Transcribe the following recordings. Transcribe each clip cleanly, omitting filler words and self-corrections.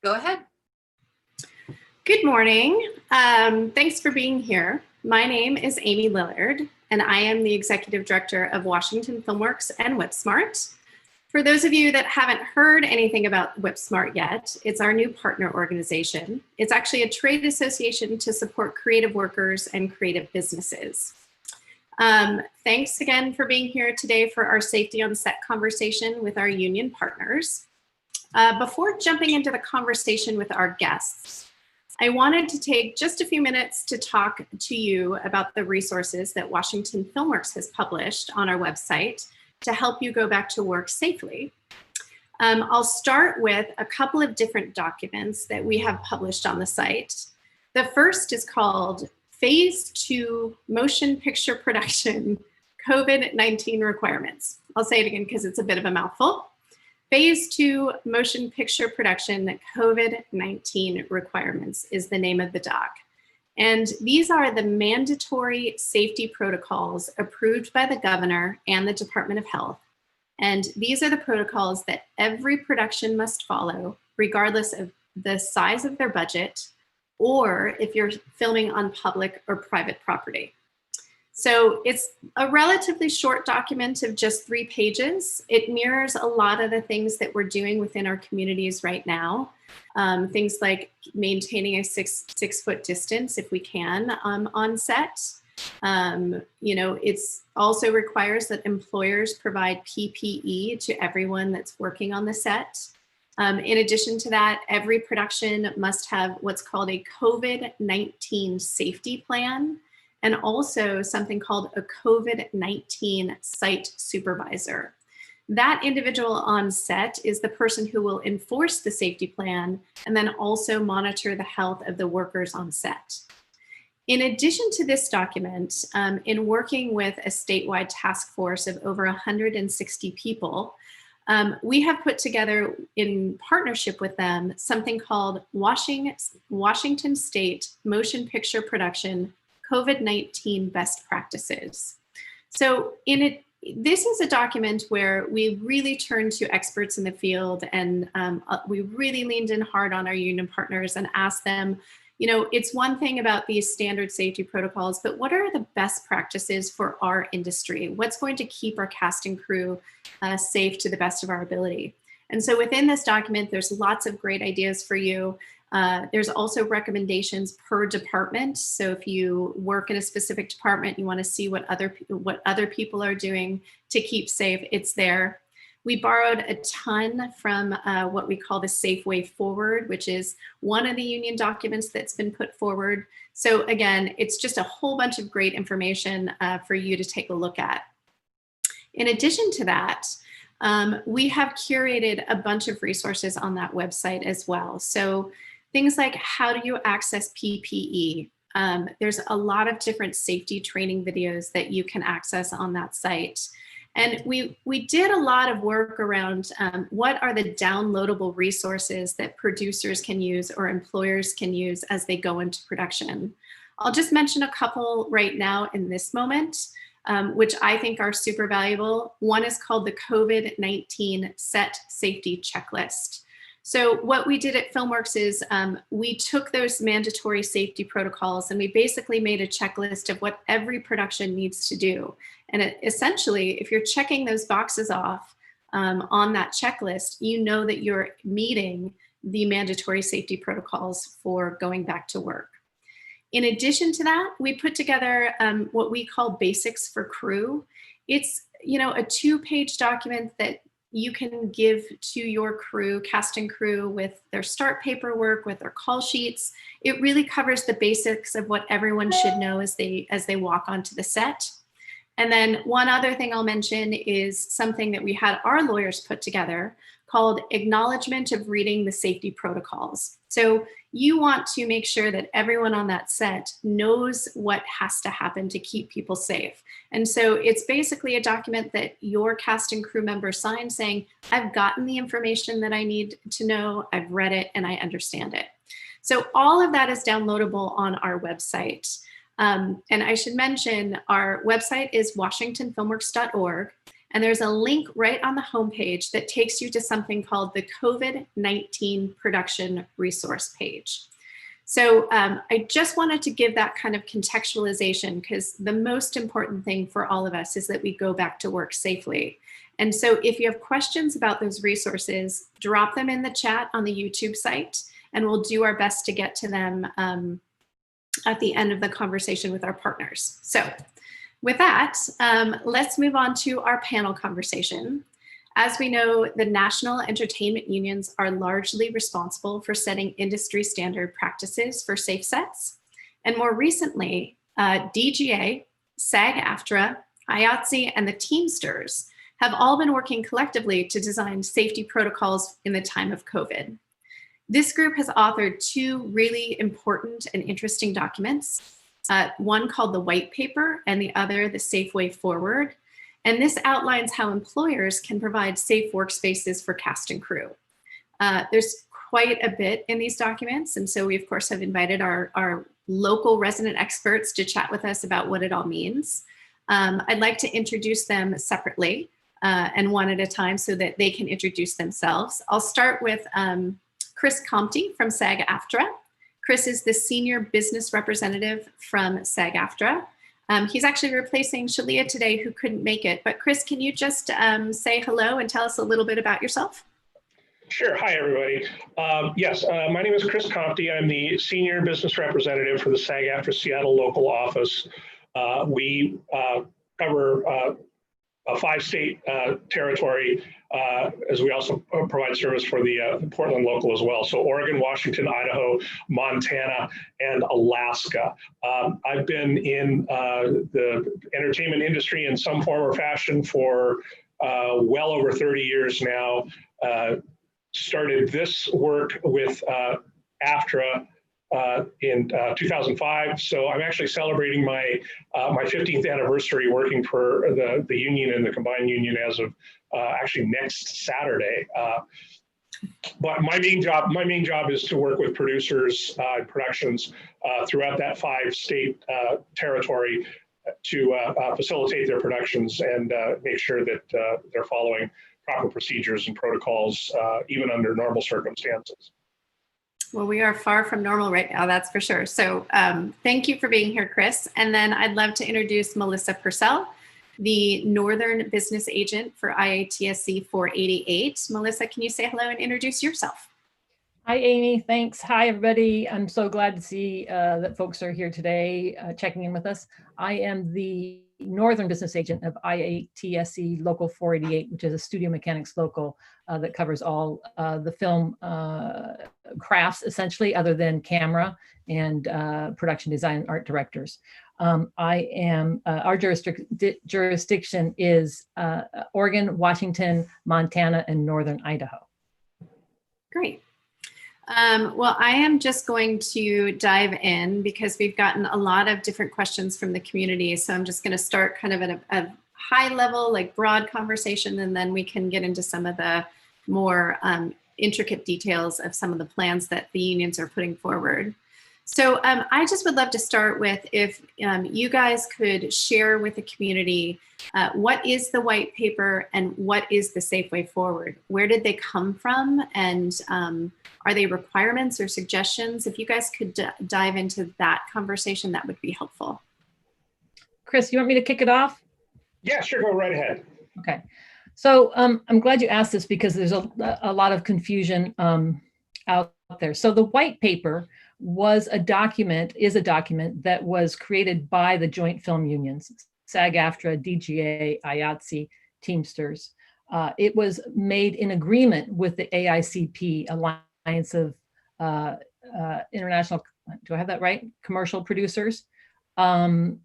Go ahead. Good morning. Thanks for being here. My name is Amy Lillard, and I am the Executive Director of Washington FilmWorks and WhipSmart. For those of you that haven't heard anything about WhipSmart yet, it's our new partner organization. It's actually a trade association to support creative workers and creative businesses. Thanks again for being here today for our safety on set conversation with our union partners. Before jumping into the conversation with our guests, I wanted to take just a few minutes to talk to you about the resources that Washington FilmWorks has published on our website to help you go back to work safely. I'll start with a couple of different documents that we have published on the site. The first is called Phase 2 Motion Picture Production COVID-19 Requirements. I'll say it again because it's a bit of a mouthful. Phase 2 Motion Picture Production COVID-19 Requirements is the name of the doc. And these are the mandatory safety protocols approved by the governor and the Department of Health. And these are the protocols that every production must follow, regardless of the size of their budget, or if you're filming on public or private property. So it's a relatively short document of just 3 pages. It mirrors a lot of the things that we're doing within our communities right now. Things like maintaining a six foot distance if we can on set. It also requires that employers provide PPE to everyone that's working on the set. In addition to that, every production must have what's called a COVID-19 safety plan, and also something called a COVID-19 site supervisor. That individual on set is the person who will enforce the safety plan and then also monitor the health of the workers on set. In addition to this document, in working with a statewide task force of over 160 people, we have put together in partnership with them something called Washington State Motion Picture Production COVID-19 Best Practices. So this is a document where we really turned to experts in the field, and we really leaned in hard on our union partners and asked them, it's one thing about these standard safety protocols, but what are the best practices for our industry? What's going to keep our cast and crew safe to the best of our ability? And so within this document, there's lots of great ideas for you. There's also recommendations per department. So if you work in a specific department, you want to see what other people are doing to keep safe, it's there. We borrowed a ton from what we call the Safe Way Forward, which is one of the union documents that's been put forward. So again, it's just a whole bunch of great information for you to take a look at. In addition to that, we have curated a bunch of resources on that website as well. So things like, how do you access PPE? There's a lot of different safety training videos that you can access on that site. And we did a lot of work around what are the downloadable resources that producers can use or employers can use as they go into production. I'll just mention a couple right now in this moment, which I think are super valuable. One is called the COVID-19 Set Safety Checklist. So what we did at FilmWorks is we took those mandatory safety protocols and we basically made a checklist of what every production needs to do. And essentially, if you're checking those boxes off on that checklist, you know that you're meeting the mandatory safety protocols for going back to work. In addition to that, we put together what we call Basics for Crew. It's a 2-page document that you can give to your crew, cast and crew, with their start paperwork, with their call sheets. It really covers the basics of what everyone should know as they walk onto the set. And then one other thing I'll mention is something that we had our lawyers put together called Acknowledgement of Reading the Safety Protocols. So you want to make sure that everyone on that set knows what has to happen to keep people safe. And so it's basically a document that your cast and crew member sign saying, I've gotten the information that I need to know, I've read it, and I understand it. So all of that is downloadable on our website. And I should mention our website is washingtonfilmworks.org. And there's a link right on the homepage that takes you to something called the COVID-19 production resource page. So I just wanted to give that kind of contextualization, because the most important thing for all of us is that we go back to work safely. And so if you have questions about those resources, drop them in the chat on the YouTube site, and we'll do our best to get to them at the end of the conversation with our partners. So with that, let's move on to our panel conversation. As we know, the national entertainment unions are largely responsible for setting industry standard practices for safe sets. And more recently, DGA, SAG-AFTRA, IATSE, and the Teamsters have all been working collectively to design safety protocols in the time of COVID. This group has authored two really important and interesting documents, one called the White Paper and the other the Safe Way Forward. And this outlines how employers can provide safe workspaces for cast and crew. There's quite a bit in these documents. And so we, of course, have invited our local resident experts to chat with us about what it all means. I'd like to introduce them separately and one at a time so that they can introduce themselves. I'll start with Chris Comte from SAG-AFTRA. Chris is the Senior Business Representative from SAG-AFTRA. He's actually replacing Shalia today, who couldn't make it. But Chris, can you just say hello and tell us a little bit about yourself? Sure. Hi, everybody. Yes, my name is Chris Comte. I'm the Senior Business Representative for the SAG-AFTRA Seattle Local Office. We cover a 5-state territory, as we also provide service for the Portland local as well. So Oregon, Washington, Idaho, Montana, and Alaska. I've been in the entertainment industry in some form or fashion for well over 30 years now. Started this work with AFTRA in 2005. So I'm actually celebrating my 15th anniversary working for the union and the combined union as of actually next Saturday. But my main job is to work with producers and productions throughout that 5-state territory to facilitate their productions and make sure that they're following proper procedures and protocols, even under normal circumstances. Well, we are far from normal right now, that's for sure. So thank you for being here, Chris. And then I'd love to introduce Melissa Purcell, the Northern Business Agent for IATSC 488. Melissa, can you say hello and introduce yourself? Hi, Amy. Thanks. Hi, everybody. I'm so glad to see that folks are here today checking in with us. I am the Northern Business Agent of IATSE Local 488, which is a studio mechanics local that covers all the film crafts, essentially, other than camera and production design and art directors. I am, our jurisdiction is Oregon, Washington, Montana, and Northern Idaho. Great. Well, I am just going to dive in because we've gotten a lot of different questions from the community. So I'm just going to start kind of at a high level, like broad conversation, and then we can get into some of the more intricate details of some of the plans that the unions are putting forward. So I just would love to start with if you guys could share with the community what is the white paper and what is the safe way forward? Where did they come from? And are they requirements or suggestions? If you guys could dive into that conversation, that would be helpful. Chris, you want me to kick it off? Yeah, sure, go right ahead. Okay. So I'm glad you asked this because there's a lot of confusion out there. So the white paper is a document that was created by the joint film unions, SAG-AFTRA, DGA, IATSE, Teamsters. It was made in agreement with the AICP, Alliance of International, do I have that right? Commercial Producers. And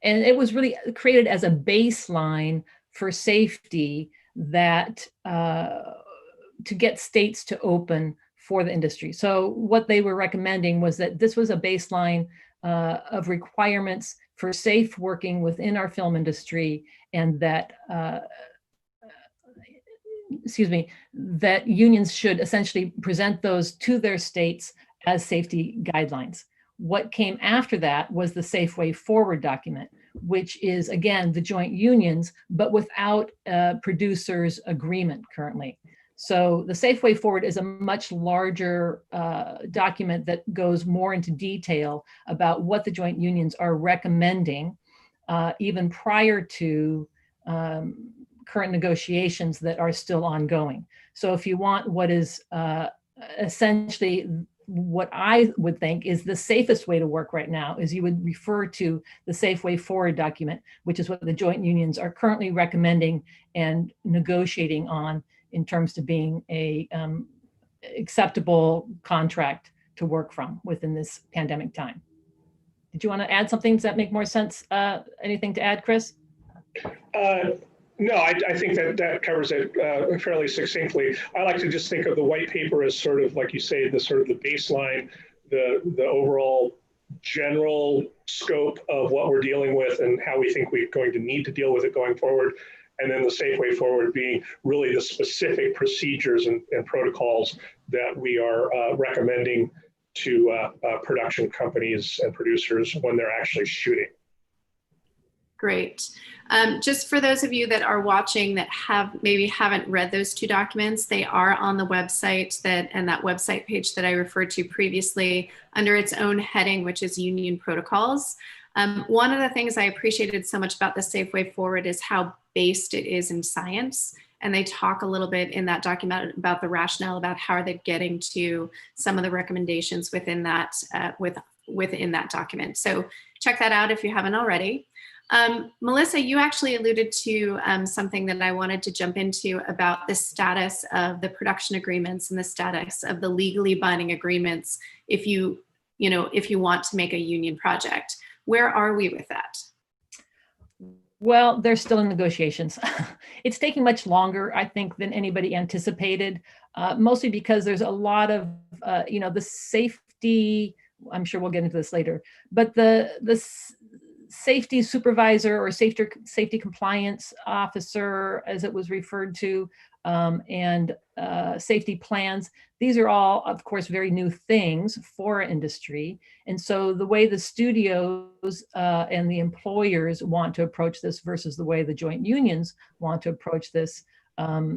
it was really created as a baseline for safety that to get states to open for the industry. So what they were recommending was that this was a baseline of requirements for safe working within our film industry, and that, that unions should essentially present those to their states as safety guidelines. What came after that was the Safe Way Forward document, which is, again, the joint unions, but without a producer's agreement currently. So the Safe Way Forward is a much larger document that goes more into detail about what the joint unions are recommending, even prior to current negotiations that are still ongoing. So if you want what is essentially what I would think is the safest way to work right now, is you would refer to the Safe Way Forward document, which is what the joint unions are currently recommending and negotiating on in terms of being a acceptable contract to work from within this pandemic time. Did you want to add something? Does that make more sense? Anything to add, Chris? No, I think that covers it fairly succinctly. I like to just think of the white paper as sort of, like you say, the sort of the baseline, the overall general scope of what we're dealing with and how we think we're going to need to deal with it going forward. And then the Safe Way Forward being really the specific procedures and protocols that we are recommending to production companies and producers when they're actually shooting. Great. Just for those of you that are watching that maybe haven't read those two documents, they are on the website and that website page that I referred to previously under its own heading, which is Union Protocols. One of the things I appreciated so much about the Safe Way Forward is how based it is in science. And they talk a little bit in that document about the rationale about how are they getting to some of the recommendations within that, within that document. So check that out if you haven't already. Melissa, you actually alluded to something that I wanted to jump into about the status of the production agreements and the status of the legally binding agreements if you want to make a union project. Where are we with that? Well, they're still in negotiations. It's taking much longer, I think, than anybody anticipated, mostly because there's a lot of, the safety, I'm sure we'll get into this later, but the safety supervisor or safety compliance officer, as it was referred to, and safety plans. These are all, of course, very new things for industry. And so the way the studios and the employers want to approach this versus the way the joint unions want to approach this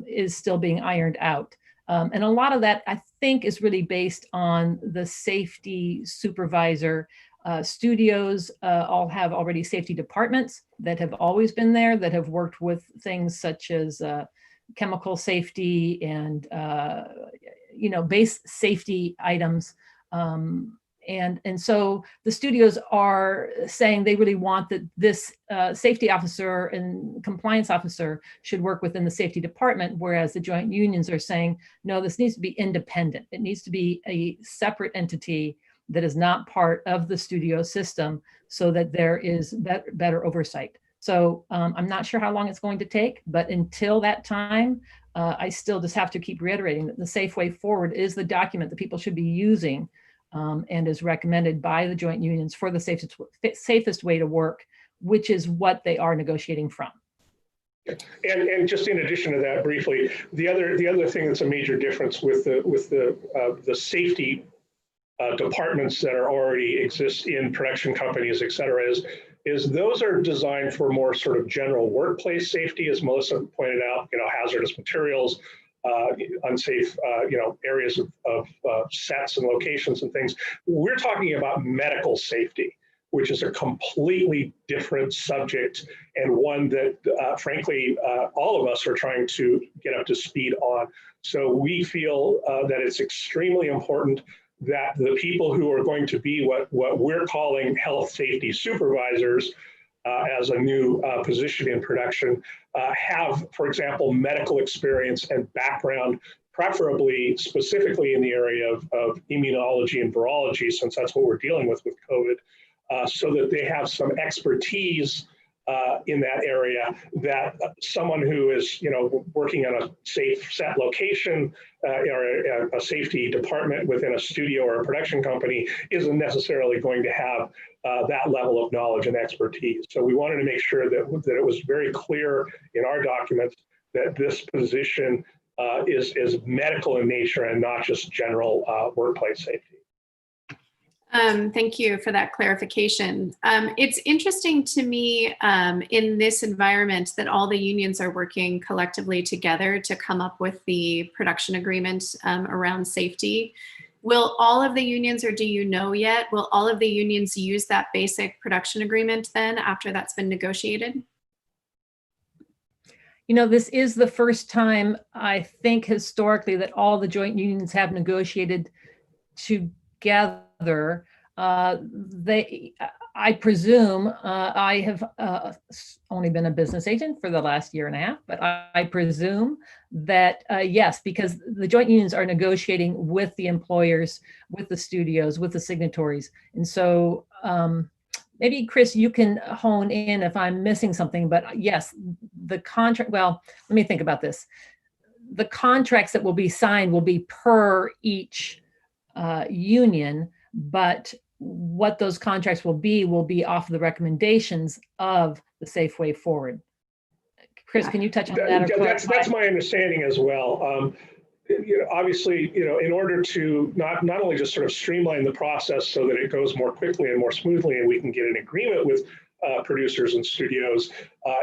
is still being ironed out. And a lot of that, I think, is really based on the safety supervisor. Studios all have already safety departments that have always been there, that have worked with things such as chemical safety and base safety items. And so the studios are saying they really want that this safety officer and compliance officer should work within the safety department, whereas the joint unions are saying, no, this needs to be independent. It needs to be a separate entity that is not part of the studio system so that there is better oversight. So I'm not sure how long it's going to take, but until that time, I still just have to keep reiterating that the Safe Way Forward is the document that people should be using and is recommended by the joint unions for the safest way to work, which is what they are negotiating from. And just in addition to that, briefly, the other thing that's a major difference with the safety departments that are already exist in production companies, et cetera, is those are designed for more sort of general workplace safety, as Melissa pointed out, hazardous materials, unsafe, areas of sets and locations and things. We're talking about medical safety, which is a completely different subject and one that, frankly, all of us are trying to get up to speed on. So we feel that it's extremely important that the people who are going to be what we're calling health safety supervisors as a new position in production have, for example, medical experience and background, preferably specifically in the area of immunology and virology, since that's what we're dealing with COVID, so that they have some expertise in that area that someone who is, working on a safe set location or a safety department within a studio or a production company isn't necessarily going to have that level of knowledge and expertise. So we wanted to make sure that it was very clear in our documents that this position is medical in nature and not just general workplace safety. Thank you for that clarification. It's interesting to me in this environment that all the unions are working collectively together to come up with the production agreement around safety. Will all of the unions, or do you know yet, will all of the unions use that basic production agreement then after that's been negotiated? You know, this is the first time, I think, historically, that all the joint unions have negotiated together. I presume, I have only been a business agent for the last year and a half, but I presume that yes, because the joint unions are negotiating with the employers, with the studios, with the signatories. And so maybe Chris, you can hone in if I'm missing something, but yes, the contract, well, let me think about this. The contracts that will be signed will be per each union, but what those contracts will be off the recommendations of the Safe Way Forward. Chris, can you touch on that? That's my understanding as well. Obviously, in order to not only just sort of streamline the process so that it goes more quickly and more smoothly and we can get an agreement with producers and studios,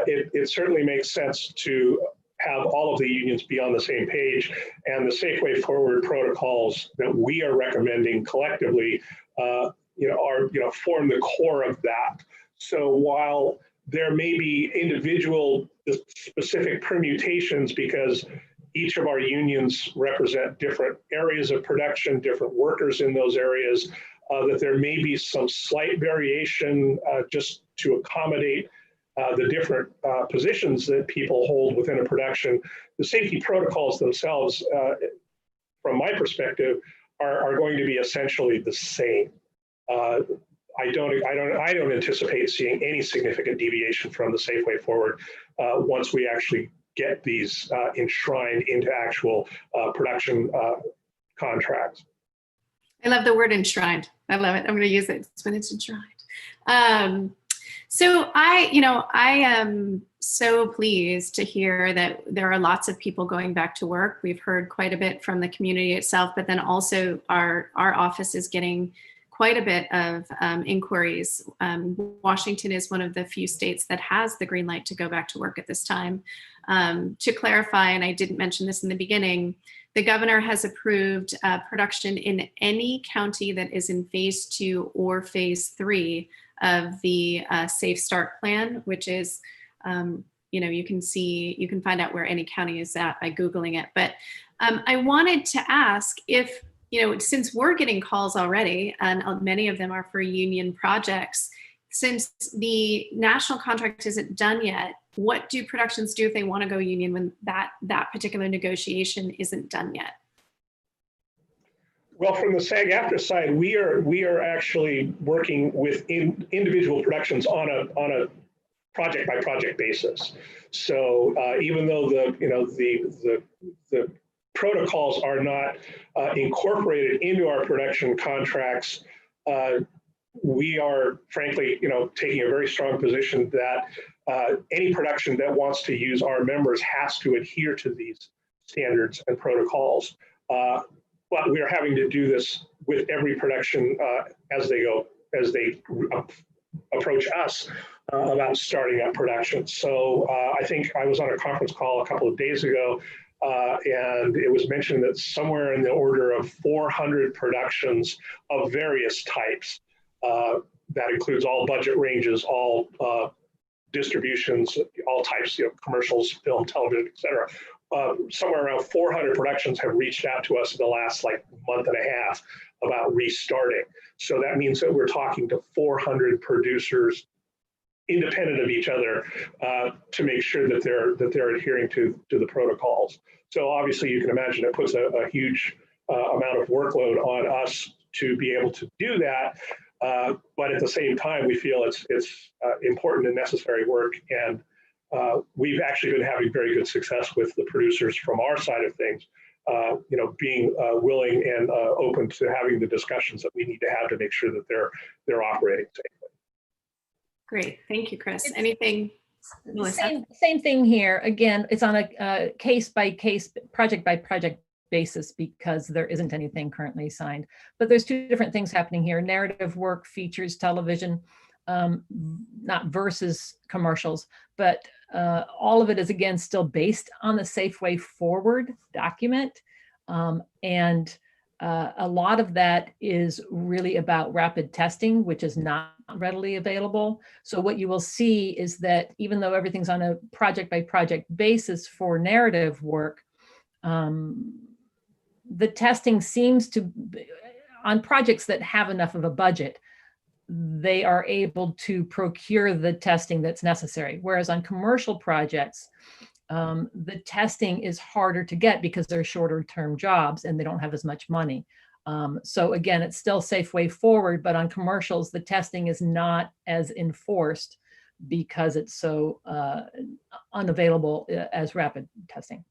it certainly makes sense to have all of the unions be on the same page, and the Safe Way Forward protocols that we are recommending collectively form the core of that. So while there may be individual specific permutations because each of our unions represent different areas of production, different workers in those areas, that there may be some slight variation just to accommodate the different positions that people hold within a production. The safety protocols themselves, from my perspective, are going to be essentially the same. I don't anticipate seeing any significant deviation from the Safe Way Forward once we actually get these enshrined into actual production contracts. I love the word enshrined. I love it. I'm going to use it when it's enshrined. So I am so pleased to hear that there are lots of people going back to work. We've heard quite a bit from the community itself, but then also our office is getting quite a bit of inquiries. Washington is one of the few states that has the green light to go back to work at this time. To clarify, and I didn't mention this in the beginning, the governor has approved production in any county that is in phase 2 or phase 3 of the Safe Start plan, which is, you can find out where any county is at by Googling it. But I wanted to ask if, since we're getting calls already, and many of them are for union projects, since the national contract isn't done yet, what do productions do if they want to go union when that particular negotiation isn't done yet? Well, from the SAG-AFTRA side, we are actually working with individual productions on a project by project basis. So even though the protocols are not incorporated into our production contracts, we are frankly, taking a very strong position that any production that wants to use our members has to adhere to these standards and protocols. But we are having to do this with every production as they approach us about starting up production. So I think I was on a conference call a couple of days ago, and it was mentioned that somewhere in the order of 400 productions of various types, that includes all budget ranges, all distributions, all types, commercials, film, television, et cetera. Somewhere around 400 productions have reached out to us in the last month and a half about restarting. So that means that we're talking to 400 producers independent of each other to make sure that they're adhering to the protocols. So obviously you can imagine it puts a huge amount of workload on us to be able to do that. But at the same time, we feel it's important and necessary work. And we've actually been having very good success with the producers from our side of things, being willing and open to having the discussions that we need to have to make sure that they're operating safely. Great, thank you, Chris. Anything, Melissa? Same thing here. Again, it's on a case by case, project by project basis because there isn't anything currently signed. But there's two different things happening here. Narrative work, features, television, not versus commercials, but all of it is again still based on the Safe Way Forward document. And a lot of that is really about rapid testing, which is not readily available. So what you will see is that even though everything's on a project by project basis for narrative work, the testing seems to be, on projects that have enough of a budget, they are able to procure the testing that's necessary. Whereas on commercial projects, the testing is harder to get because they're shorter term jobs and they don't have as much money. So again, it's still Safe Way Forward, but on commercials, the testing is not as enforced because it's so unavailable as rapid testing.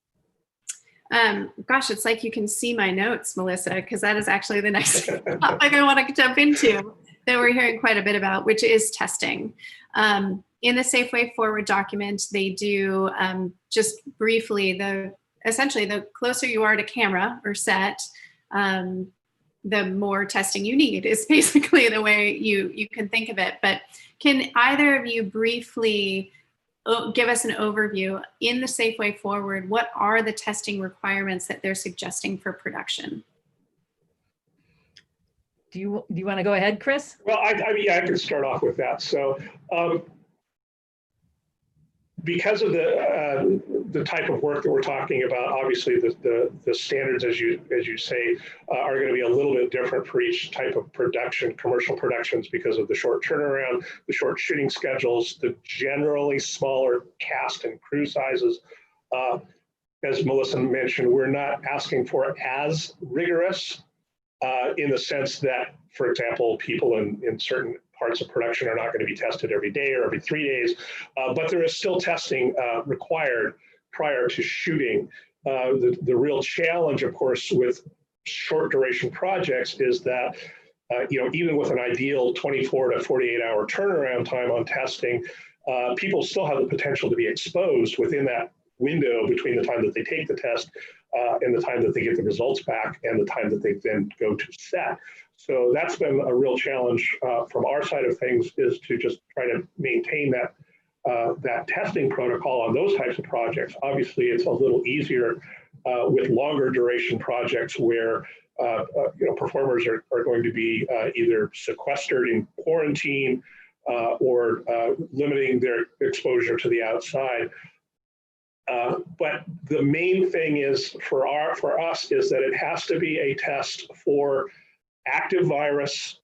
Gosh, it's like you can see my notes, Melissa, because that is actually the next topic I want to jump into that we're hearing quite a bit about, which is testing. In the Safe Way Forward document, they do just briefly, essentially the closer you are to camera or set, the more testing you need is basically the way you can think of it. But can either of you briefly give us an overview in the Safe Way Forward? What are the testing requirements that they're suggesting for production? Do you want to go ahead, Chris? Well, I can start off with that. So because of the type of work that we're talking about, obviously the standards, as you say, are going to be a little bit different for each type of production, commercial productions, because of the short turnaround, the short shooting schedules, the generally smaller cast and crew sizes. As Melissa mentioned, we're not asking for as rigorous in the sense that, for example, people in certain parts of production are not going to be tested every day or every 3 days, but there is still testing required prior to shooting. The real challenge, of course, with short duration projects is that, even with an ideal 24 to 48 hour turnaround time on testing, people still have the potential to be exposed within that window between the time that they take the test and the time that they get the results back and the time that they then go to set. So that's been a real challenge from our side of things, is to just try to maintain that testing protocol on those types of projects. Obviously, it's a little easier with longer duration projects where performers are going to be either sequestered in quarantine or limiting their exposure to the outside. But the main thing is for us is that it has to be a test for active virus,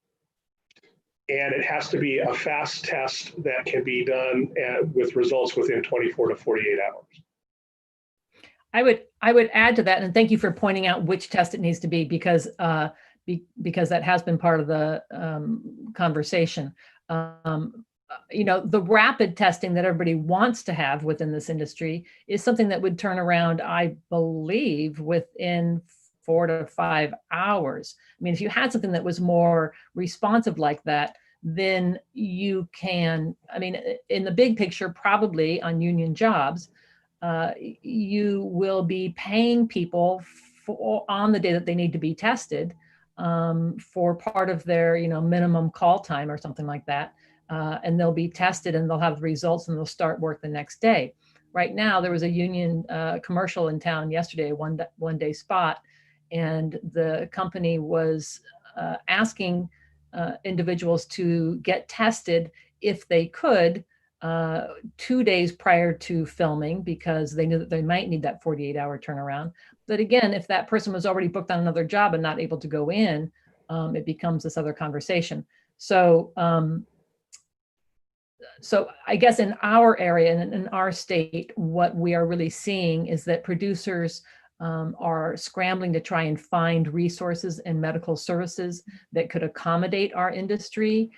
and it has to be a fast test that can be done with results within 24 to 48 hours. I would add to that, and thank you for pointing out which test it needs to be, because that has been part of the conversation. The rapid testing that everybody wants to have within this industry is something that would turn around, I believe, within 4 to 5 hours. I mean, if you had something that was more responsive like that, then you can, in the big picture, probably on union jobs, you will be paying people on the day that they need to be tested for part of their, minimum call time or something like that. And they'll be tested and they'll have the results and they'll start work the next day. Right now, there was a union commercial in town yesterday, one day spot, and the company was asking individuals to get tested if they could 2 days prior to filming, because they knew that they might need that 48-hour turnaround. But again, if that person was already booked on another job and not able to go in, it becomes this other conversation. So I guess in our area and in our state, what we are really seeing is that producers are scrambling to try and find resources and medical services that could accommodate our industry.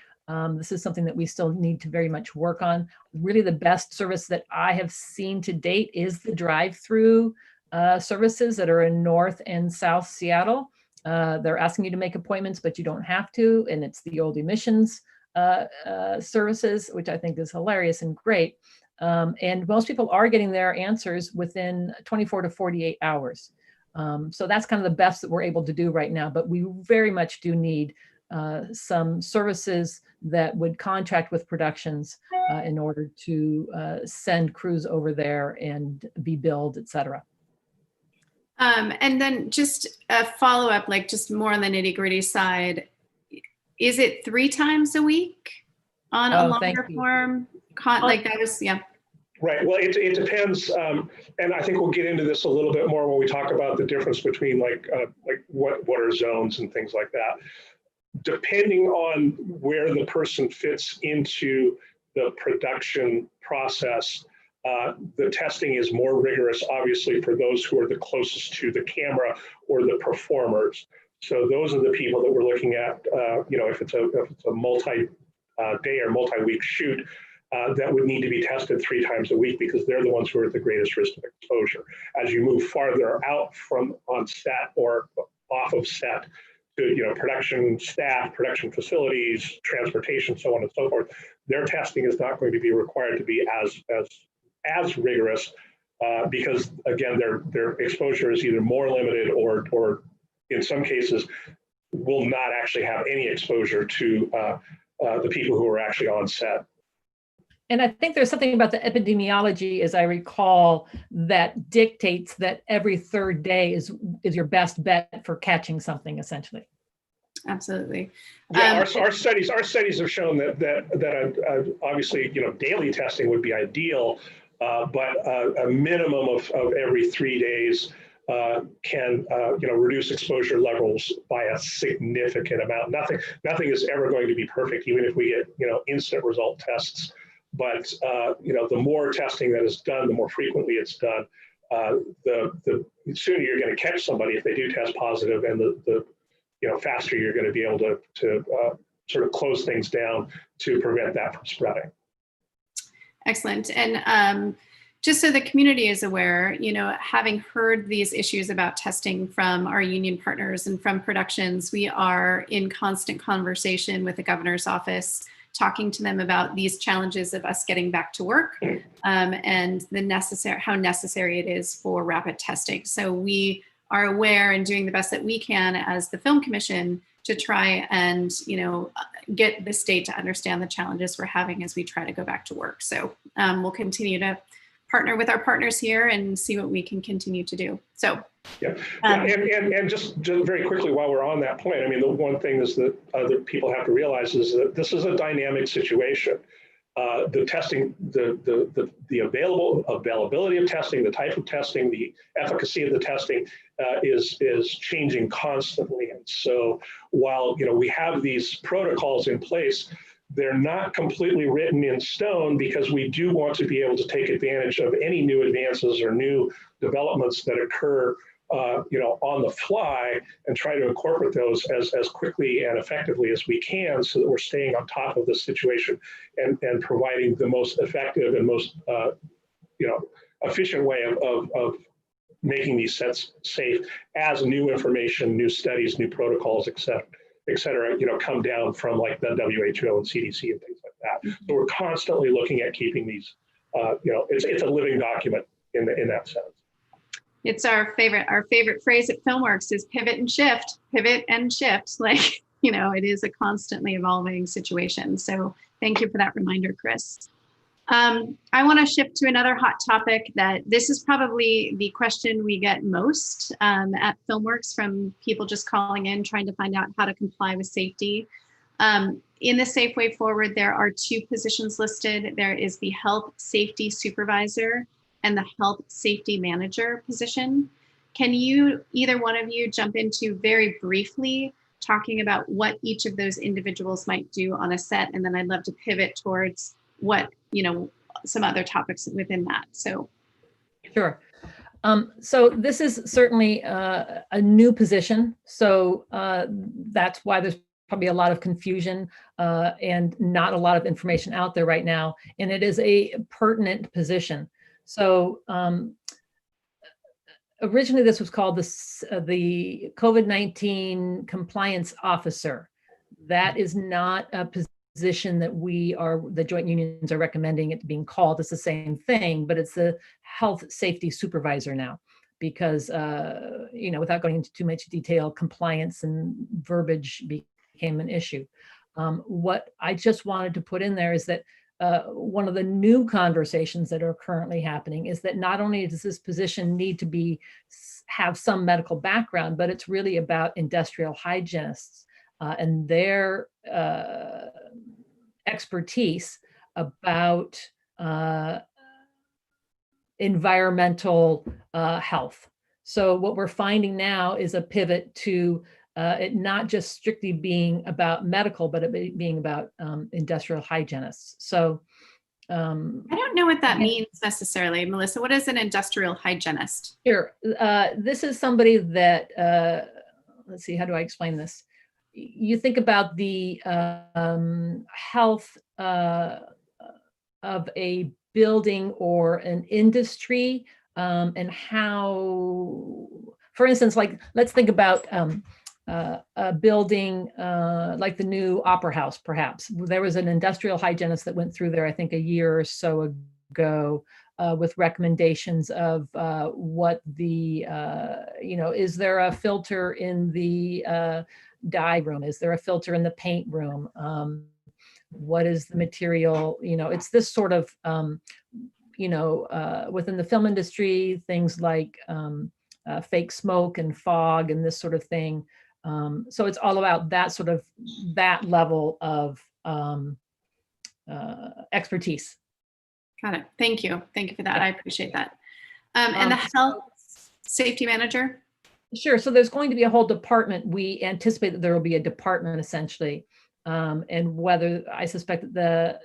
This is something that we still need to very much work on. Really, the best service that I have seen to date is the drive-through services that are in North and South Seattle. They're asking you to make appointments, but you don't have to, and it's the old emissions services, which I think is hilarious and great. And most people are getting their answers within 24 to 48 hours. So that's kind of the best that we're able to do right now, but we very much do need some services that would contract with productions in order to send crews over there and be billed, et cetera. And then just a follow-up, like just more on the nitty-gritty side, is it 3 times a week on a longer form? Like that was, yeah. Right. Well, it depends, and I think we'll get into this a little bit more when we talk about the difference between like what are zones and things like that. Depending on where the person fits into the production process, the testing is more rigorous, obviously, for those who are the closest to the camera or the performers. So those are the people that we're looking at. If it's a multi-day or multi-week shoot, that would need to be tested 3 times a week because they're the ones who are at the greatest risk of exposure. As you move farther out from on set or off of set to production staff, production facilities, transportation, so on and so forth, their testing is not going to be required to be as rigorous because again their exposure is either more limited or in some cases will not actually have any exposure to the people who are actually on set. And I think there's something about the epidemiology, as I recall, that dictates that every 3rd day is your best bet for catching something, essentially. Absolutely. Yeah, our studies have shown that obviously daily testing would be ideal, but a minimum of every 3 days can reduce exposure levels by a significant amount. Nothing is ever going to be perfect, even if we get instant result tests. But the more testing that is done, the more frequently it's done, the sooner you're going to catch somebody if they do test positive, and the faster you're going to be able to sort of close things down to prevent that from spreading. Excellent. And just so the community is aware, having heard these issues about testing from our union partners and from productions, we are in constant conversation with the governor's office, talking to them about these challenges of us getting back to work and how necessary it is for rapid testing. So we are aware and doing the best that we can as the Film Commission to try and get the state to understand the challenges we're having as we try to go back to work. So we'll continue to partner with our partners here and see what we can continue to do. So yeah, and just very quickly while we're on that point, I mean, the one thing is that other people have to realize is that this is a dynamic situation. The testing, the availability of testing, the type of testing, the efficacy of the testing is changing constantly. And so while we have these protocols in place, they're not completely written in stone because we do want to be able to take advantage of any new advances or new developments that occur on the fly and try to incorporate those as quickly and effectively as we can so that we're staying on top of the situation and providing the most effective and most efficient way of making these sets safe as new information, new studies, new protocols, et cetera, come down from like the WHO and CDC and things like that. So we're constantly looking at keeping these, it's a living document in that sense. It's our favorite phrase at FilmWorks is pivot and shift. Like, it is a constantly evolving situation. So thank you for that reminder, Chris. I want to shift to another hot topic that this is probably the question we get most at FilmWorks from people just calling in, trying to find out how to comply with safety. In the Safe Way Forward, there are 2 positions listed. There is the Health Safety Supervisor and the Health Safety Manager position. Can you, either one of you, jump into very briefly talking about what each of those individuals might do on a set? And then I'd love to pivot towards what, some other topics within that. So. Sure. So this is certainly a new position. So that's why there's probably a lot of confusion and not a lot of information out there right now. And it is a pertinent position. So originally this was called the COVID-19 Compliance Officer. That is not a position that the joint unions are recommending it being called. It's the same thing, but it's the Health Safety Supervisor now. because, without going into too much detail, compliance and verbiage became an issue. What I just wanted to put in there is that one of the new conversations that are currently happening is that not only does this position need to have some medical background, but it's really about industrial hygienists and their expertise about environmental health. So what we're finding now is a pivot to it not just strictly being about medical, but it being about industrial hygienists. So I don't know what that means necessarily. Melissa, what is an industrial hygienist? Sure. This is somebody that, let's see, how do I explain this? You think about the health of a building or an industry and how, for instance, like, let's think about a building like the new Opera House, perhaps. There was an industrial hygienist that went through there, I think, a year or so ago with recommendations of what the, is there a filter in the dye room? Is there a filter in the paint room? What is the material? It's this sort of, within the film industry, things like fake smoke and fog and this sort of thing. So it's all about that level of expertise. Got it. Thank you. Thank you for that. I appreciate that. And the health safety manager? Sure. So there's going to be a whole department. We anticipate that there will be a department essentially. And whether I suspect that the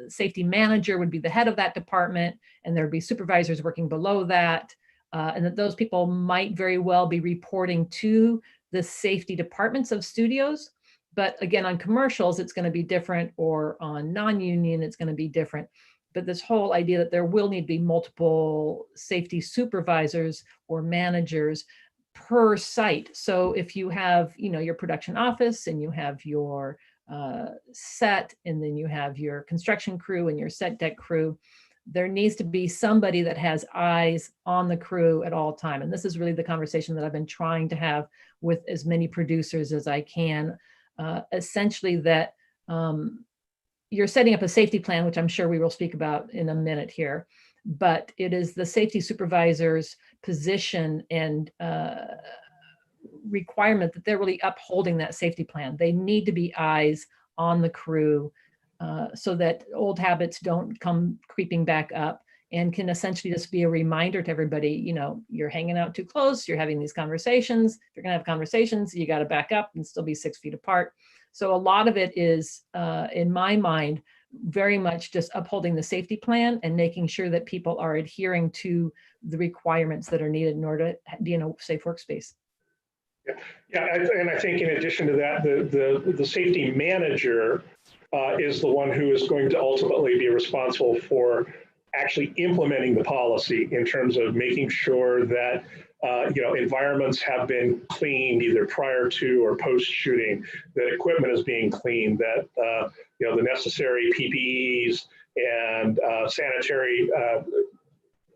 safety manager would be the head of that department, and there'd be supervisors working below that, and that those people might very well be reporting to the safety departments of studios. But again, on commercials, it's going to be different, or on non-union, it's going to be different. But this whole idea that there will need to be multiple safety supervisors or managers per site. So if you have, your production office, and you have your set, and then you have your construction crew and your set deck crew, there needs to be somebody that has eyes on the crew at all time. And this is really the conversation that I've been trying to have with as many producers as I can. Essentially that you're setting up a safety plan, which I'm sure we will speak about in a minute here, but it is the safety supervisor's position and requirement that they're really upholding that safety plan. They need to be eyes on the crew so that old habits don't come creeping back up, and can essentially just be a reminder to everybody, you're hanging out too close, you're having these conversations. If you're gonna have conversations, you gotta back up and still be 6 feet apart. So a lot of it is, in my mind, very much just upholding the safety plan and making sure that people are adhering to the requirements that are needed in order to be in a safe workspace. Yeah, and I think in addition to that, the safety manager is the one who is going to ultimately be responsible for actually implementing the policy in terms of making sure that environments have been cleaned either prior to or post shooting, that equipment is being cleaned, that the necessary PPEs and sanitary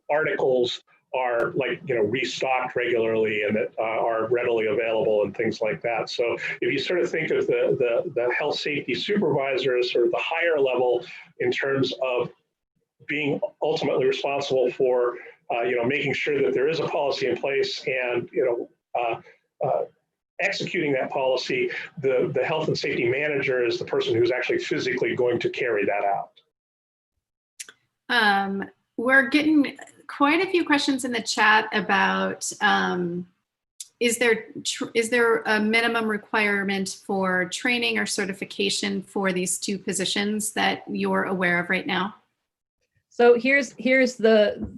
articles are restocked regularly and that are readily available and things like that. So if you sort of think of the health safety supervisor as sort of the higher level in terms of being ultimately responsible for making sure that there is a policy in place and executing that policy, the health and safety manager is the person who's actually physically going to carry that out. We're getting quite a few questions in the chat about is there a minimum requirement for training or certification for these two positions that you're aware of right now? So here's the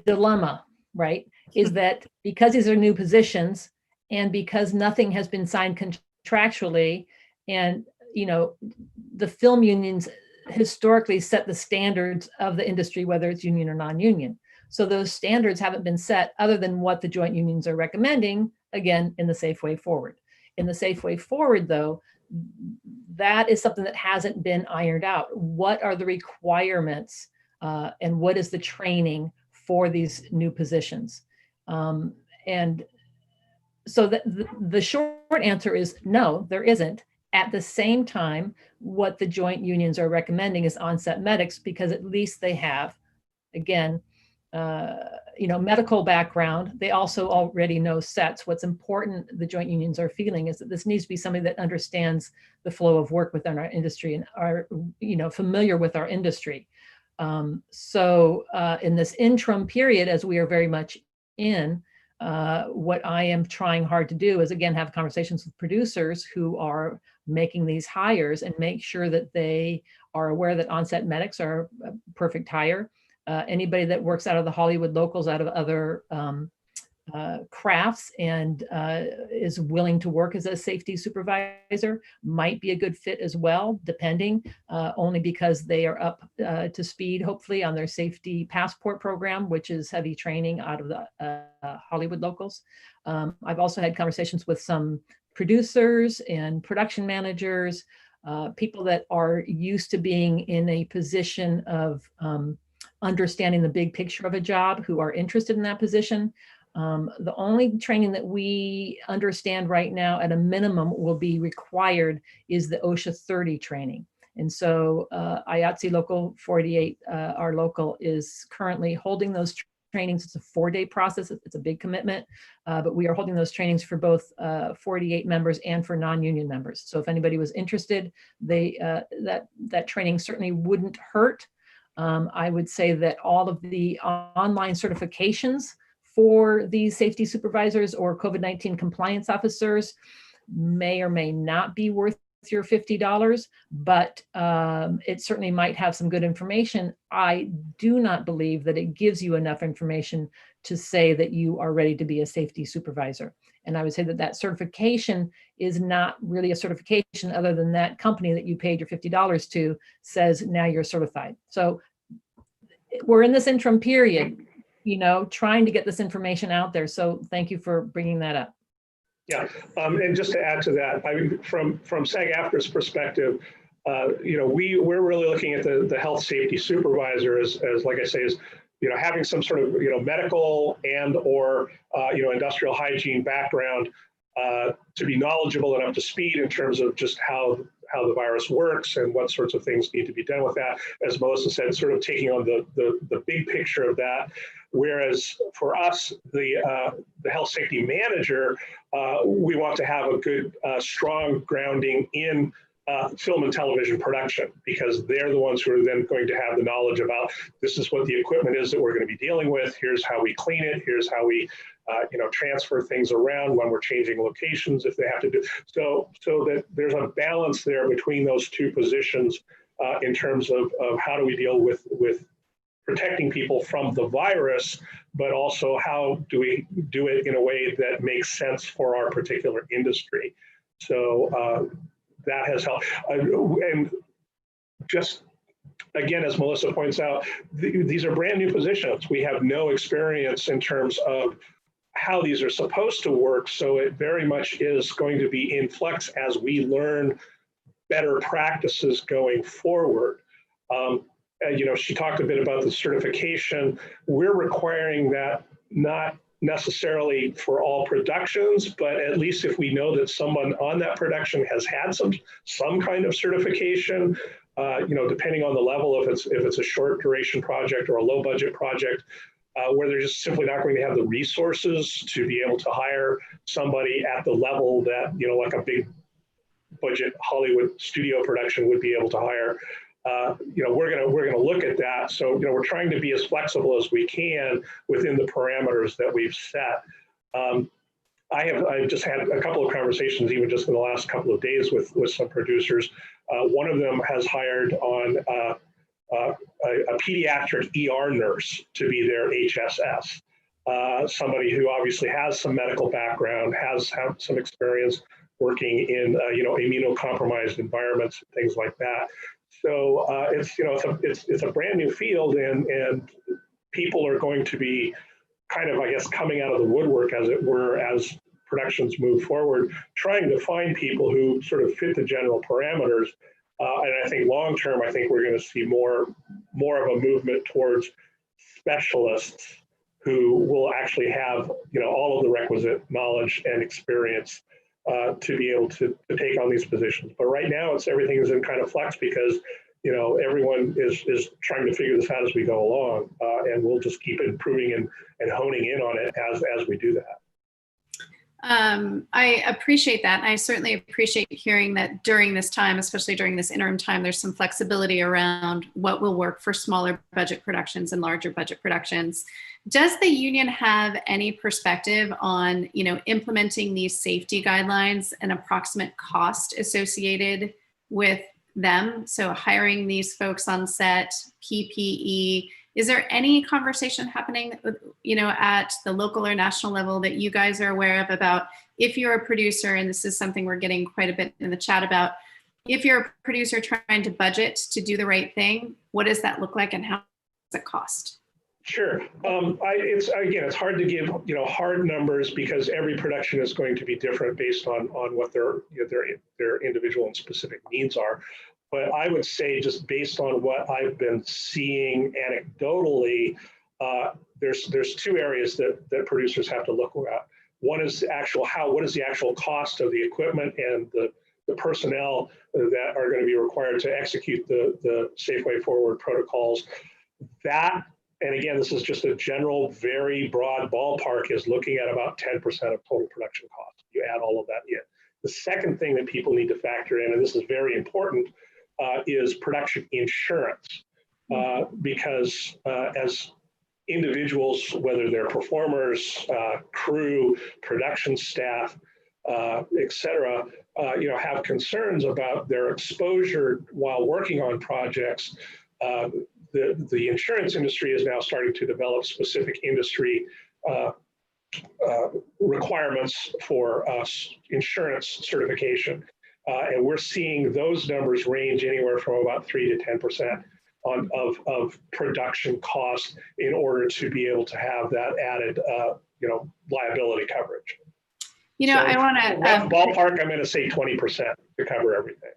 dilemma, right? Is that because these are new positions and because nothing has been signed contractually, and the film unions historically set the standards of the industry, whether it's union or non-union. So those standards haven't been set other than what the joint unions are recommending, again, in the Safe Way Forward. In the Safe Way Forward, though, that is something that hasn't been ironed out. What are the requirements and what is the training for these new positions? And so the short answer is no, there isn't. At the same time, what the joint unions are recommending is onset medics, because at least they have, again, medical background. They also already know sets. What's important, the joint unions are feeling, is that this needs to be somebody that understands the flow of work within our industry and are, familiar with our industry. So in this interim period, as we are very much in, what I am trying hard to do is, again, have conversations with producers who are making these hires and make sure that they are aware that onset medics are a perfect hire. Anybody that works out of the Hollywood locals, out of other crafts, and is willing to work as a safety supervisor might be a good fit as well, depending, only because they are up to speed, hopefully, on their safety passport program, which is heavy training out of the Hollywood locals. I've also had conversations with some producers and production managers, people that are used to being in a position of understanding the big picture of a job, who are interested in that position. The only training that we understand right now at a minimum will be required is the OSHA 30 training. And so IATSE Local 48, our local, is currently holding those trainings. It's a 4-day process. It's a big commitment, but we are holding those trainings for both 48 members and for non-union members. So if anybody was interested, that training certainly wouldn't hurt. I would say that all of the online certifications for these safety supervisors or COVID-19 compliance officers may or may not be worth your $50, but it certainly might have some good information. I do not believe that it gives you enough information to say that you are ready to be a safety supervisor. And I would say that that certification is not really a certification, other than that company that you paid your $50 to says, now you're certified. So we're in this interim period, trying to get this information out there. So thank you for bringing that up. Yeah, and just to add to that, I mean, from SAG-AFTRA's perspective, we're really looking at the health safety supervisor as like I say, is having some sort of medical and or industrial hygiene background to be knowledgeable and up to speed in terms of just how the virus works and what sorts of things need to be done with that. As Melissa said, sort of taking on the big picture of that. Whereas for us, the health safety manager, we want to have a good, strong grounding in film and television production, because they're the ones who are then going to have the knowledge about, this is what the equipment is that we're going to be dealing with. Here's how we clean it. Here's how we transfer things around when we're changing locations if they have to do. So that there's a balance there between those two positions in terms of how do we deal with protecting people from the virus, but also how do we do it in a way that makes sense for our particular industry. So that has helped. And just again, as Melissa points out, these are brand new positions. We have no experience in terms of how these are supposed to work. So it very much is going to be in flux as we learn better practices going forward. She talked a bit about the certification. We're requiring that not necessarily for all productions, but at least if we know that someone on that production has had some kind of certification, depending on the level, if it's a short duration project or a low budget project, where they're just simply not going to have the resources to be able to hire somebody at the level that, like a big budget Hollywood studio production would be able to hire. We're gonna look at that. So we're trying to be as flexible as we can within the parameters that we've set. I've just had a couple of conversations, even just in the last couple of days, with some producers. One of them has hired on a pediatric ER nurse to be their HSS. Somebody who obviously has some medical background, has some experience working in immunocompromised environments, things like that. So it's a brand new field, and people are going to be kind of, I guess, coming out of the woodwork, as it were, as productions move forward, trying to find people who sort of fit the general parameters. And I think long term, I think we're going to see more of a movement towards specialists who will actually have, all of the requisite knowledge and experience to be able to take on these positions. But right now, everything is in kind of flux because everyone is trying to figure this out as we go along, and we'll just keep improving and honing in on it as we do that. I appreciate that. I certainly appreciate hearing that during this time, especially during this interim time, there's some flexibility around what will work for smaller budget productions and larger budget productions. Does the union have any perspective on, implementing these safety guidelines and approximate cost associated with them? So hiring these folks on set, PPE, is there any conversation happening, at the local or national level that you guys are aware of about if you're a producer, and this is something we're getting quite a bit in the chat about, if you're a producer trying to budget to do the right thing, what does that look like and how does it cost? Sure. It's hard to give hard numbers because every production is going to be different based on what their individual and specific needs are. But I would say, just based on what I've been seeing anecdotally, there's two areas that producers have to look at. One is what is the actual cost of the equipment and the personnel that are going to be required to execute the Safe Way Forward protocols. That, and again, this is just a general, very broad ballpark, is looking at about 10% of total production costs. You add all of that in. The second thing that people need to factor in, and this is very important, is production insurance, because as individuals, whether they're performers, crew, production staff, et cetera, have concerns about their exposure while working on projects. The insurance industry is now starting to develop specific industry requirements for insurance certification. And we're seeing those numbers range anywhere from about 3 to 10% of production costs in order to be able to have that added, liability coverage. I want to ballpark. I'm going to say 20% to cover everything.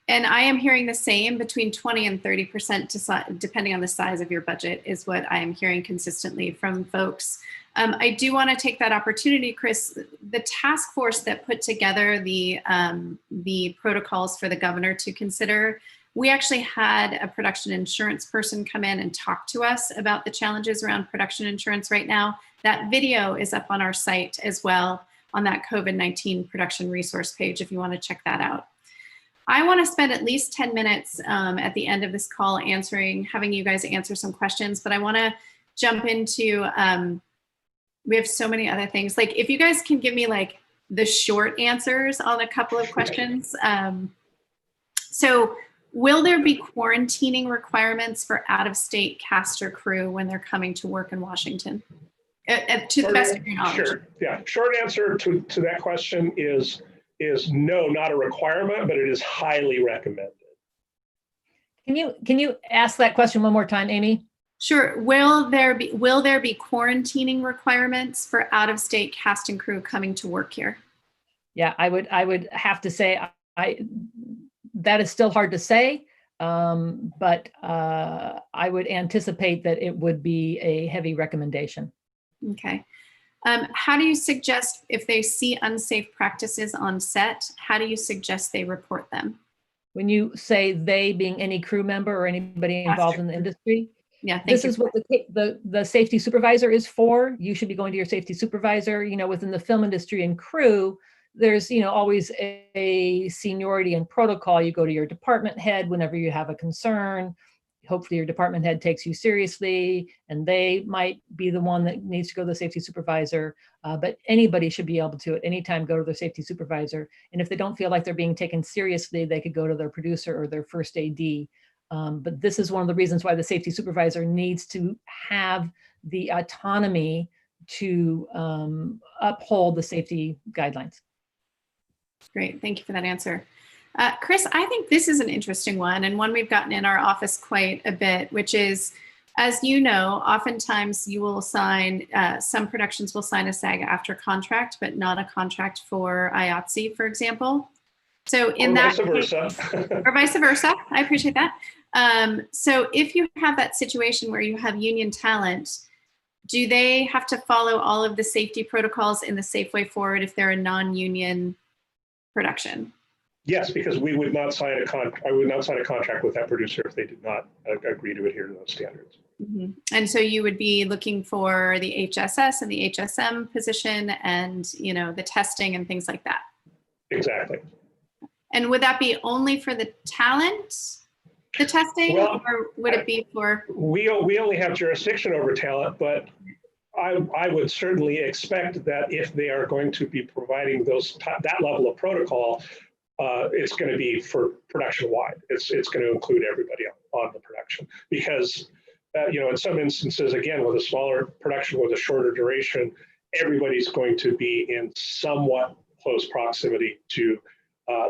And I am hearing the same, between 20 and 30%, depending on the size of your budget, is what I am hearing consistently from folks. I do want to take that opportunity, Chris. The task force that put together the protocols for the governor to consider, we actually had a production insurance person come in and talk to us about the challenges around production insurance right now. That video is up on our site as well, on that COVID-19 production resource page, if you want to check that out. I want to spend at least 10 minutes at the end of this call having you guys answer some questions, but I want to jump into, we have so many other things. Like, if you guys can give me like the short answers on a couple of questions. So will there be quarantining requirements for out-of-state cast or crew when they're coming to work in Washington? To the best of your knowledge. Sure. Yeah. Short answer to that question is no, not a requirement, but it is highly recommended. Can you ask that question one more time, Amy? Sure. Will there be quarantining requirements for out-of-state cast and crew coming to work here? Yeah, I would have to say that is still hard to say, but I would anticipate that it would be a heavy recommendation. Okay. How do you suggest, if they see unsafe practices on set, how do you suggest they report them? When you say they, being any crew member or anybody involved in the industry? Yeah, this is what the safety supervisor is for. You should be going to your safety supervisor. Within the film industry and crew, there's always a seniority and protocol. You go to your department head whenever you have a concern. Hopefully your department head takes you seriously, and they might be the one that needs to go to the safety supervisor. But anybody should be able to at any time go to their safety supervisor. And if they don't feel like they're being taken seriously, they could go to their producer or their first AD. But this is one of the reasons why the safety supervisor needs to have the autonomy to uphold the safety guidelines. Great, thank you for that answer. Chris, I think this is an interesting one, and one we've gotten in our office quite a bit, which is, as you know, oftentimes you will sign, some productions will sign a SAG-AFTRA contract, but not a contract for IATSE, for example. So in that vice versa. or vice versa, I appreciate that. So if you have that situation where you have union talent, do they have to follow all of the safety protocols in the safe way forward if they're a non-union production? Yes, because we would not sign I would not sign a contract with that producer if they did not agree to adhere to those standards. Mm-hmm. And so you would be looking for the HSS and the HSM position and, you know, the testing and things like that. Exactly. And would that be only for the talent, the testing, well, or would it be for? We only have jurisdiction over talent, but I would certainly expect that if they are going to be providing that level of protocol, it's going to be for production wide. It's going to include everybody on the production because, you know, in some instances, again, with a smaller production with a shorter duration, everybody's going to be in somewhat close proximity to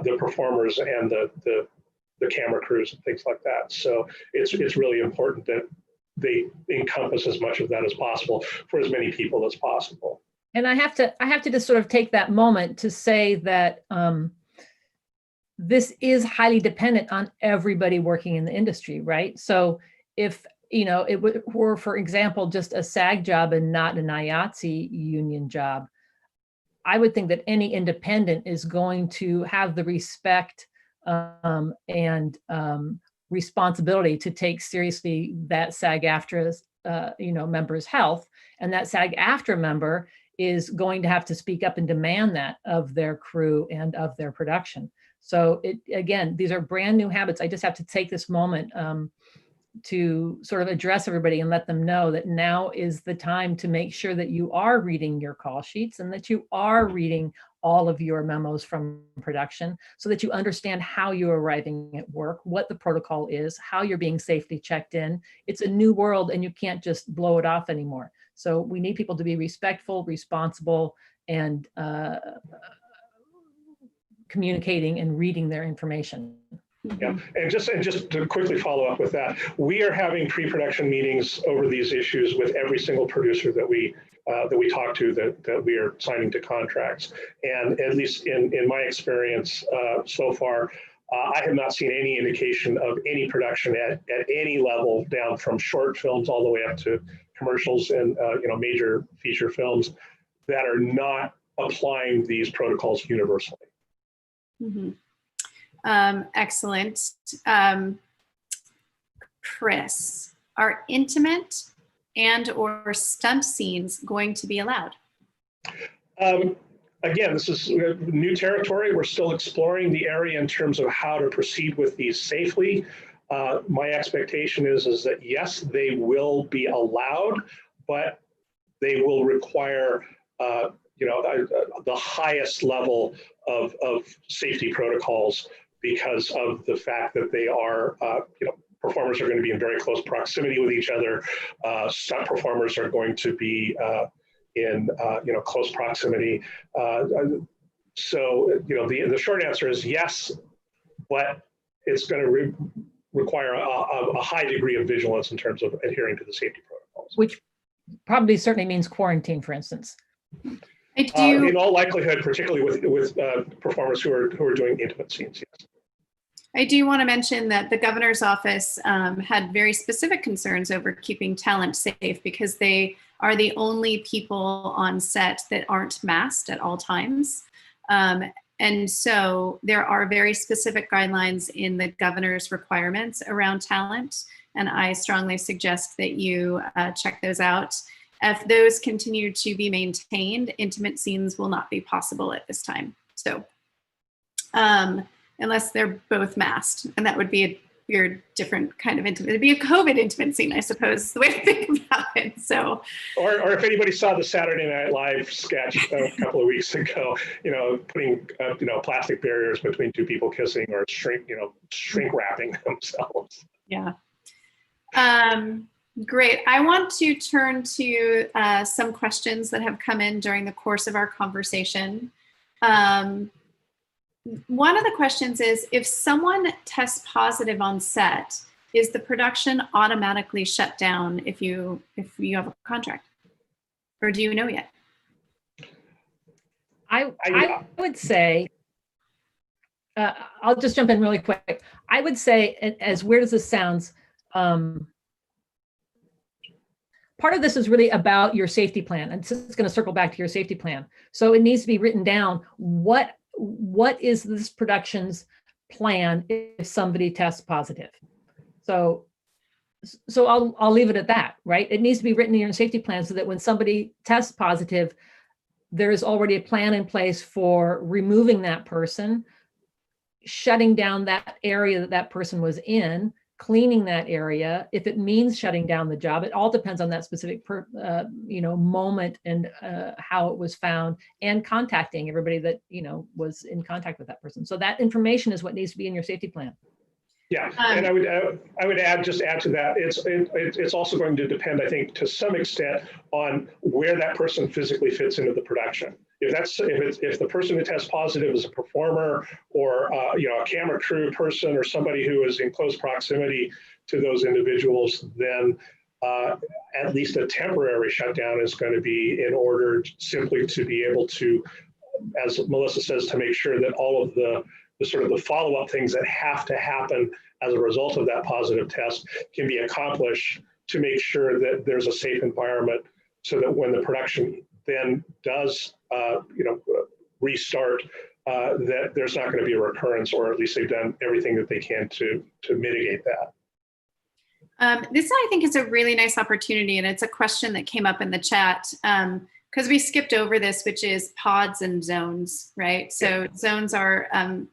the performers and the camera crews and things like that. So it's really important that they encompass as much of that as possible for as many people as possible. And I have to just sort of take that moment to say that this is highly dependent on everybody working in the industry, right? So if, you know, it were, for example, just a SAG job and not an IATSE union job, I would think that any independent is going to have the respect and responsibility to take seriously that SAG-AFTRA's you know, member's health, and that SAG-AFTRA member is going to have to speak up and demand that of their crew and of their production. So again, these are brand new habits. I just have to take this moment to sort of address everybody and let them know that now is the time to make sure that you are reading your call sheets and that you are reading all of your memos from production so that you understand how you're arriving at work, what the protocol is, how you're being safely checked in. It's a new world and you can't just blow it off anymore. So we need people to be respectful, responsible, and communicating and reading their information. Yeah, and just to quickly follow up with that, we are having pre-production meetings over these issues with every single producer that we talk to that we are signing to contracts. And at least in my experience so far, I have not seen any indication of any production at any level, down from short films all the way up to commercials and you know, major feature films, that are not applying these protocols universally. Mm-hmm. Excellent. Chris, are intimate and or stunt scenes going to be allowed? Again, this is new territory. We're still exploring the area in terms of how to proceed with these safely. My expectation is that yes, they will be allowed, but they will require you know, the highest level of safety protocols, because of the fact that they are, you know, performers are going to be in very close proximity with each other. Stunt performers are going to be in, you know, close proximity. So, you know, the short answer is yes, but it's going to require a high degree of vigilance in terms of adhering to the safety protocols. Which probably certainly means quarantine, for instance. In all likelihood, particularly with performers who are doing intimate scenes, yes. I do want to mention that the governor's office had very specific concerns over keeping talent safe because they are the only people on set that aren't masked at all times. And so there are very specific guidelines in the governor's requirements around talent. And I strongly suggest that you check those out. If those continue to be maintained, intimate scenes will not be possible at this time. So unless they're both masked, and that would be a weird, different kind of intimate. It'd be a COVID intimate scene, I suppose, is the way to think about it. So, or if anybody saw the Saturday Night Live sketch a couple of weeks ago, you know, putting you know, plastic barriers between two people kissing, or shrink wrapping themselves. Yeah. Great. I want to turn to some questions that have come in during the course of our conversation. One of the questions is, if someone tests positive on set, is the production automatically shut down if you have a contract? Or do you know yet? I would say I'll just jump in really quick. I would say, as weird as this sounds, part of this is really about your safety plan, and it's going to circle back to your safety plan. So it needs to be written down. What is this production's plan if somebody tests positive? So I'll leave it at that, right? It needs to be written in your safety plan so that when somebody tests positive, there is already a plan in place for removing that person, shutting down that area that that person was in, cleaning that area. If it means shutting down the job, it all depends on that specific moment and how it was found, and contacting everybody that was in contact with that person. So that information is what needs to be in your safety plan. Yeah, and I would add to that. It's also going to depend, I think, to some extent on where that person physically fits into the production. If the person who tests positive is a performer or a camera crew person or somebody who is in close proximity to those individuals, then at least a temporary shutdown is going to be in order simply to be able to, as Melissa says, to make sure that all of the sort of the follow-up things that have to happen as a result of that positive test can be accomplished to make sure that there's a safe environment, so that when the production then does restart, that there's not going to be a recurrence, or at least they've done everything that they can to mitigate that. This, I think, is a really nice opportunity, and it's a question that came up in the chat, because we skipped over this, which is pods and zones, right? So zones are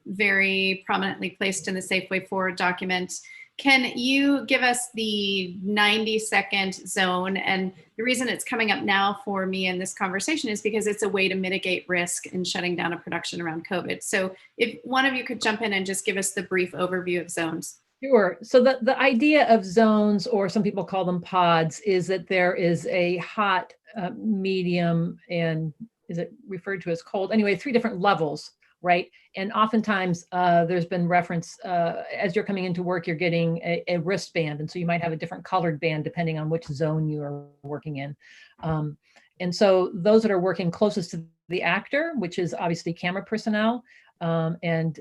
very prominently placed in the Safe Way Forward document. Can you give us the 90-second zone? And the reason it's coming up now for me in this conversation is because it's a way to mitigate risk in shutting down a production around COVID. So if one of you could jump in and just give us the brief overview of zones. Sure. So the idea of zones, or some people call them pods, is that there is a hot, medium, and is it referred to as cold? Anyway, 3 different levels, right? And oftentimes there's been reference, as you're coming into work, you're getting a wristband. And so you might have a different colored band depending on which zone you are working in. And so those that are working closest to the actor, which is obviously camera personnel, and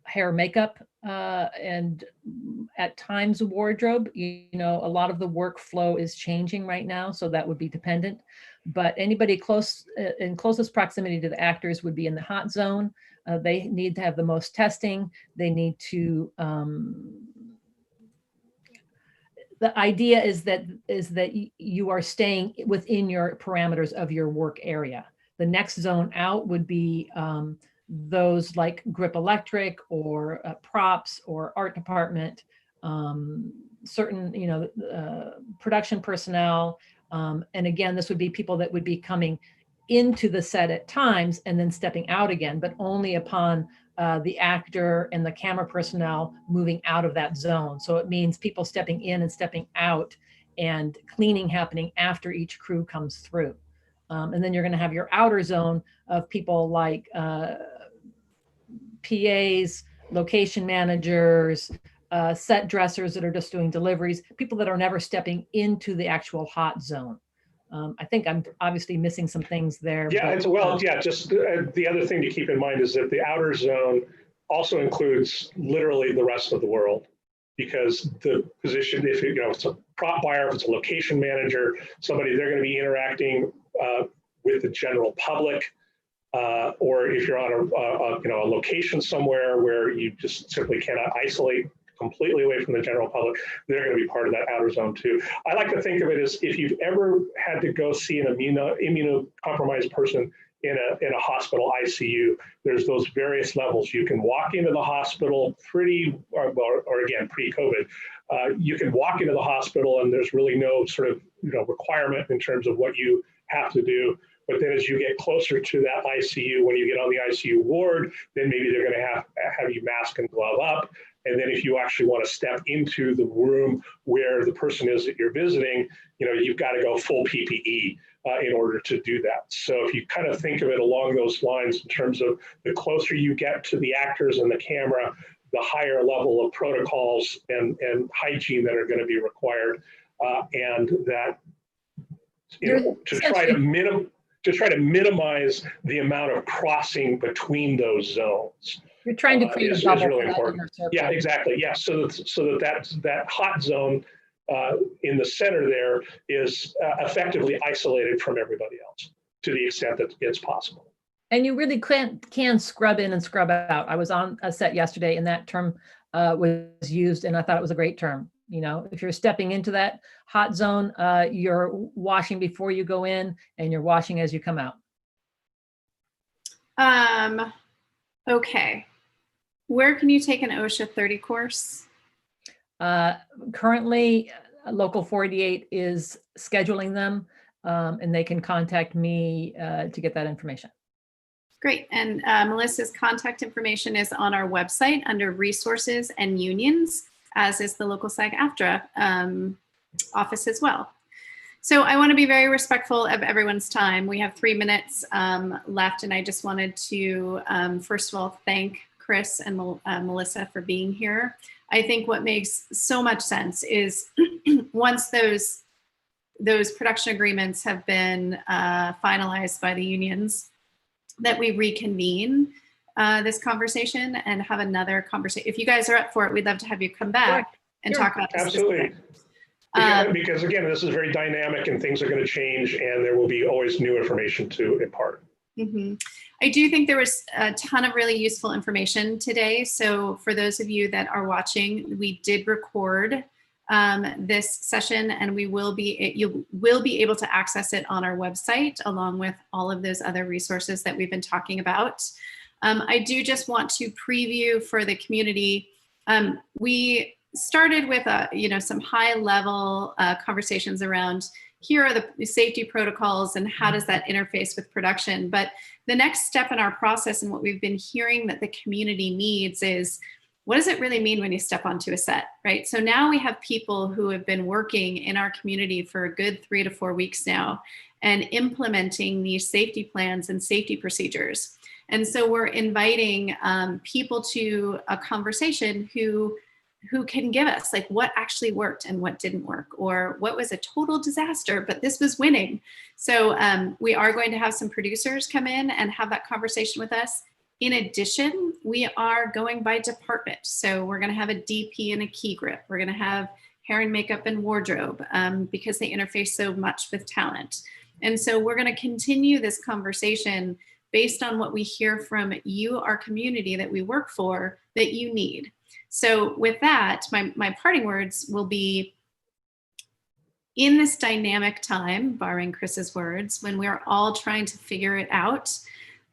hair, makeup, and at times wardrobe. A lot of the workflow is changing right now, so that would be dependent. But anybody close in closest proximity to the actors would be in the hot zone. They need to have the most testing. They need to. The idea is that you are staying within your parameters of your work area. The next zone out would be those like grip electric, or props, or art department, certain production personnel, and again, this would be people that would be coming into the set at times and then stepping out again, but only upon the actor and the camera personnel moving out of that zone. So it means people stepping in and stepping out, and cleaning happening after each crew comes through. And then you're going to have your outer zone of people like PAs, location managers, set dressers that are just doing deliveries, people that are never stepping into the actual hot zone. I think I'm obviously missing some things there. Yeah, but, just the other thing to keep in mind is that the outer zone also includes literally the rest of the world, because the position, if it's a prop buyer, if it's a location manager, somebody, they're going to be interacting with the general public. Or if you're on a location somewhere where you just simply cannot isolate completely away from the general public, they're going to be part of that outer zone too. I like to think of it as, if you've ever had to go see an immunocompromised person in a hospital ICU, there's those various levels. You can walk into the hospital or again, pre-COVID, you can walk into the hospital and there's really no sort of requirement in terms of what you have to do. But then as you get closer to that ICU, when you get on the ICU ward, then maybe they're going to have you mask and glove up. And then if you actually want to step into the room where the person is that you're visiting, you've got to go full PPE in order to do that. So if you kind of think of it along those lines, in terms of the closer you get to the actors and the camera, the higher level of protocols and hygiene that are going to be required, and that to try to minimize the amount of crossing between those zones. You're trying to create a is bubble really for that important. inner circle. Yeah, exactly. Yeah, so that hot zone in the center there is effectively isolated from everybody else to the extent that it's possible. And you really can scrub in and scrub out. I was on a set yesterday and that term was used and I thought it was a great term. You know, if you're stepping into that hot zone, you're washing before you go in and you're washing as you come out. Okay. Where can you take an OSHA 30 course? Currently, Local 488 is scheduling them and they can contact me to get that information. Great. And Melissa's contact information is on our website under resources and unions, as is the local SAG-AFTRA office as well. So I want to be very respectful of everyone's time. We have 3 minutes left, and I just wanted to, first of all, thank Chris and Melissa for being here. I think what makes so much sense is once those production agreements have been finalized by the unions, that we reconvene this conversation and have another conversation. If you guys are up for it, we'd love to have you come back and talk about this. Absolutely. Because again, this is very dynamic and things are going to change and there will be always new information to impart. Mm-hmm. I do think there was a ton of really useful information today. So for those of you that are watching, we did record this session and you will be able to access it on our website along with all of those other resources that we've been talking about. I do just want to preview for the community. We started with some high level conversations around here are the safety protocols and how does that interface with production. But the next step in our process and what we've been hearing that the community needs is, what does it really mean when you step onto a set, right? So now we have people who have been working in our community for a good 3 to 4 weeks now and implementing these safety plans and safety procedures. And so we're inviting people to a conversation who can give us like what actually worked and what didn't work, or what was a total disaster, but this was winning. So we are going to have some producers come in and have that conversation with us. In addition, we are going by department. So we're going to have a DP and a key grip. We're going to have hair and makeup and wardrobe because they interface so much with talent. And so we're going to continue this conversation based on what we hear from you, our community that we work for, that you need. So with that, my parting words will be, in this dynamic time, borrowing Chris's words, when we're all trying to figure it out,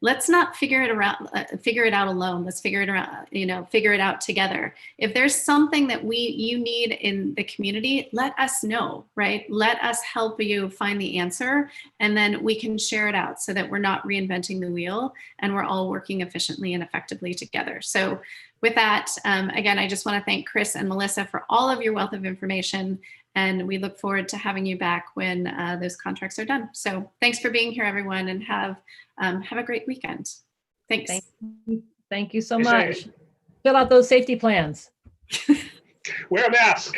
let's not figure it out alone. Let's figure it out together. If there's something that you need in the community, let us know, right? Let us help you find the answer, and then we can share it out so that we're not reinventing the wheel and we're all working efficiently and effectively together. So with that, again, I just want to thank Chris and Melissa for all of your wealth of information, and we look forward to having you back when those contracts are done. So thanks for being here, everyone, and have a great weekend. Thanks. Thank you so much. Fill out those safety plans. Wear a mask.